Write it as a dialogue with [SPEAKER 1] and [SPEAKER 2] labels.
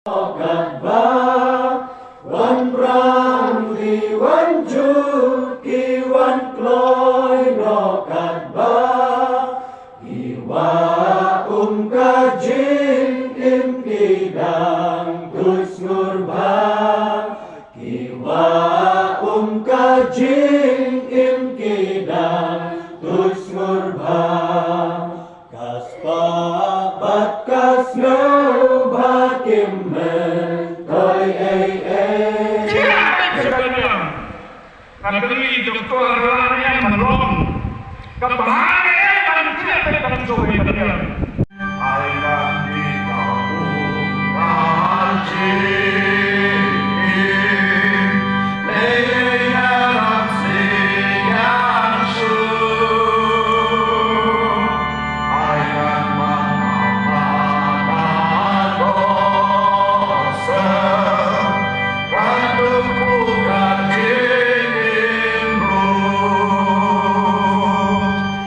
[SPEAKER 1] Gạt baวันรางที่วันจุกี่วันกลอยนอกกาดบ้ากี่ว่าkajin im kidang tus ngurba kiwa kajin im kidang tus ngurba kaspa bat kas ngurba kimmen toy
[SPEAKER 2] Kadri doktor yang melong kepala manusia tekan sore